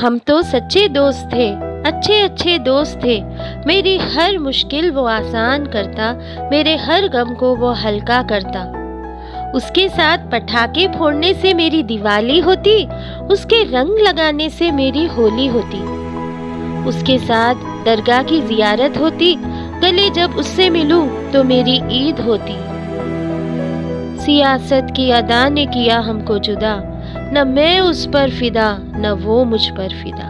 हम तो सच्चे दोस्त थे, अच्छे अच्छे दोस्त थे। मेरी हर मुश्किल वो आसान करता, मेरे हर गम को वो हल्का करता। उसके साथ पटाखे फोड़ने से मेरी दिवाली होती, उसके रंग लगाने से मेरी होली होती। उसके साथ दरगाह की जियारत होती, गले जब उससे मिलूं तो मेरी ईद होती। सियासत की अदा ने किया हमको जुदा, न मैं उस पर फिदा न वो मुझ पर फिदा।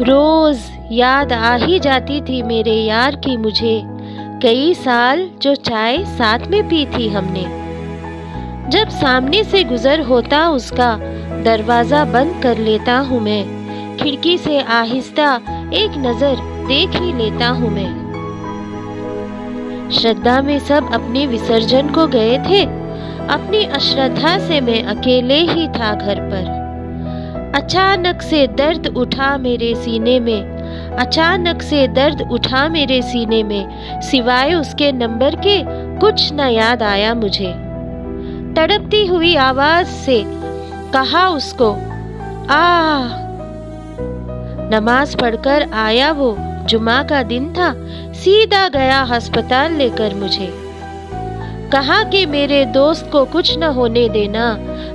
रोज याद आ ही जाती थी मेरे यार की मुझे, कई साल जो चाय साथ में पी थी हमने। जब सामने से गुजर होता उसका, दरवाजा बंद कर लेता हूँ मैं। खिड़की से आहिस्ता एक नजर देख ही लेता हूँ मैं। श्रद्धा में सब अपने विसर्जन को गए थे, अपनी अश्रद्धा से मैं अकेले ही था घर पर। अचानक से दर्द उठा मेरे सीने में, अचानक से दर्द उठा मेरे सीने में। सिवाय उसके नंबर के कुछ न याद आया मुझे। तड़पती हुई आवाज से कहा उसको आ। नमाज पढ़कर आया वो, जुमा का दिन था, सीधा गया अस्पताल लेकर मुझे। कहा कि मेरे दोस्त को कुछ न होने देना,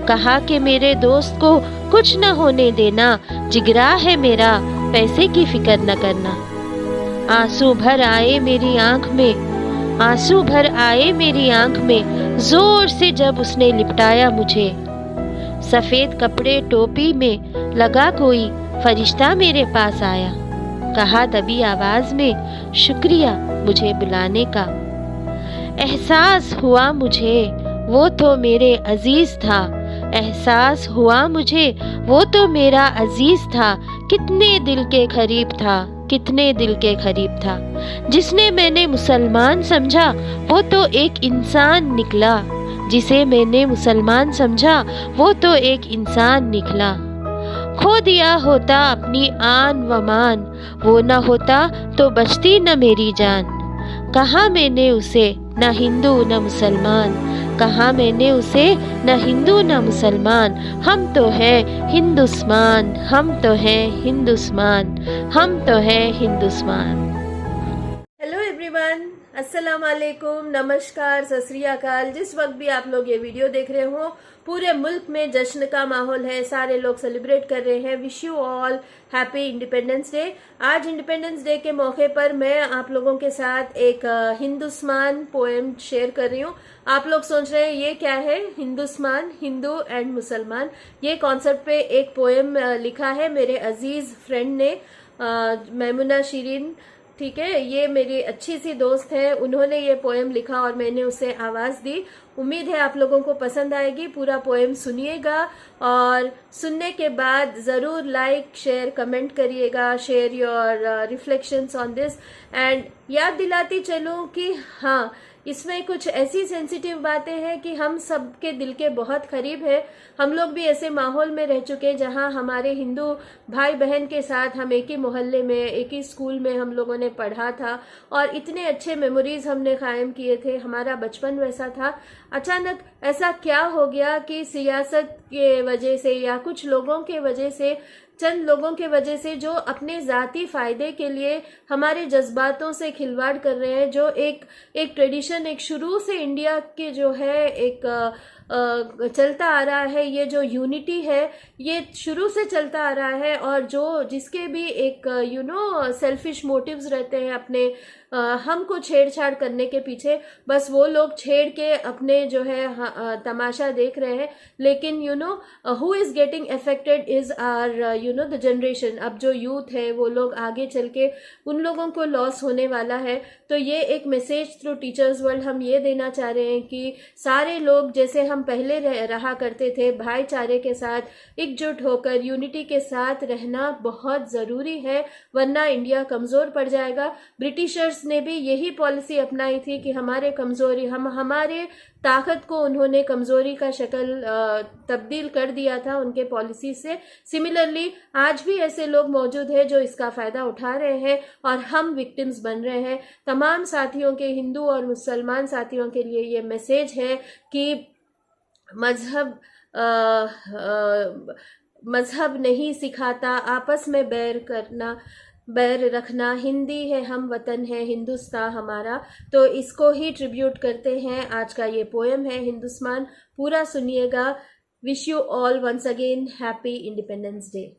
कहा कि मेरे दोस्त को कुछ न होने देना। जिगरा है मेरा, पैसे की फिक्र न करना। आंसू भर आए मेरी आंख में, आंसू भर आए मेरी आंख में, जोर से जब उसने लिपटाया मुझे। सफेद कपड़े टोपी में लगा कोई फरिश्ता मेरे पास आया। कहा दबी आवाज में, शुक्रिया मुझे बुलाने का। एहसास हुआ मुझे वो तो मेरे अजीज था, एहसास हुआ मुझे वो तो मेरा अजीज था। कितने दिल के करीब था, कितने दिल के करीब था। जिसने मैंने मुसलमान समझा वो तो एक इंसान निकला, जिसे मैंने मुसलमान समझा वो तो एक इंसान निकला। खो दिया होता अपनी आन व मान, वो न होता तो बचती न मेरी जान। कहा मैंने उसे न हिंदू न मुसलमान, कहा मैंने उसे न हिंदू न मुसलमान। हम तो हैं हिंदुस्तान, हम तो हैं हिंदुस्तान, हम तो हैं हिंदुस्तान। हेलो एवरीवन, अस्सलाम वालेकुम, नमस्कार, सत श्री अकाल। जिस वक्त भी आप लोग ये वीडियो देख रहे हो, पूरे मुल्क में जश्न का माहौल है, सारे लोग सेलिब्रेट कर रहे हैं। Wish you all happy independence day. आज इंडिपेंडेंस डे के मौके पर मैं आप लोगों के साथ एक हिंदुस्तान पोएम शेयर कर रही हूँ। आप लोग सोच रहे हैं ये क्या है? हिंदुस्तान, हिंदू एंड मुसलमान, ये कॉन्सेप्ट पे एक पोएम लिखा है मेरे अजीज फ्रेंड ने, मैमुना शीरीन। ठीक है, ये मेरी अच्छी सी दोस्त है, उन्होंने ये पोएम लिखा और मैंने उसे आवाज दी। उम्मीद है आप लोगों को पसंद आएगी। पूरा पोएम सुनिएगा और सुनने के बाद जरूर लाइक, शेयर, कमेंट करिएगा। Share your reflections on this. And याद दिलाती चलूं कि हाँ, इसमें कुछ ऐसी सेंसिटिव बातें हैं कि हम सबके दिल के बहुत करीब है। हम लोग भी ऐसे माहौल में रह चुके जहां हमारे हिंदू भाई बहन के साथ हम एक ही मोहल्ले में, एक ही स्कूल में हम लोगों ने पढ़ा था और इतने अच्छे मेमोरीज हमने कायम किए थे। हमारा बचपन वैसा था। अचानक ऐसा क्या हो गया कि सियासत के वजह से या कुछ लोगों के वजह से, चंद लोगों के वजह से, जो अपने जाती फायदे के लिए हमारे जज्बातों से खिलवाड़ कर रहे हैं, जो एक ट्रेडिशन, एक शुरू से इंडिया के जो है एक चलता आ रहा है, ये जो यूनिटी है ये शुरू से चलता आ रहा है। और जो जिसके भी एक सेल्फिश मोटिव्स रहते हैं अपने हमको छेड़छाड़ करने के पीछे, बस वो लोग छेड़ के अपने जो है तमाशा देख रहे हैं। लेकिन who is getting affected is are the generation. अब जो यूथ है वो लोग आगे चल के उन लोगों को लॉस होने वाला है। तो ये एक मैसेज थ्रू टीचर्स वर्ल्ड हम ये देना चाह रहे हैं कि सारे लोग जैसे हम पहले रहा करते थे, भाईचारे के साथ एकजुट होकर यूनिटी के साथ रहना बहुत जरूरी है, वरना इंडिया कमजोर पड़ जाएगा। ब्रिटिशर्स ने भी यही पॉलिसी अपनाई थी कि हमारे कमजोरी, हमारे ताकत को उन्होंने कमजोरी का शक्ल तब्दील कर दिया था उनके पॉलिसी से। सिमिलरली आज भी ऐसे लोग मौजूद हैं जो इसका फायदा उठा रहे हैं और हम विक्टिम्स बन रहे हैं। तमाम साथियों के, हिंदू और मुसलमान साथियों के लिए ये मैसेज है कि मजहब मजहब नहीं सिखाता आपस में बैर रखना। हिंदी है, हम वतन है, हिंदुस्तान हमारा। तो इसको ही ट्रिब्यूट करते हैं। आज का ये पोएम है हिंदुस्तान, पूरा सुनिएगा। Wish you all once again happy independence day.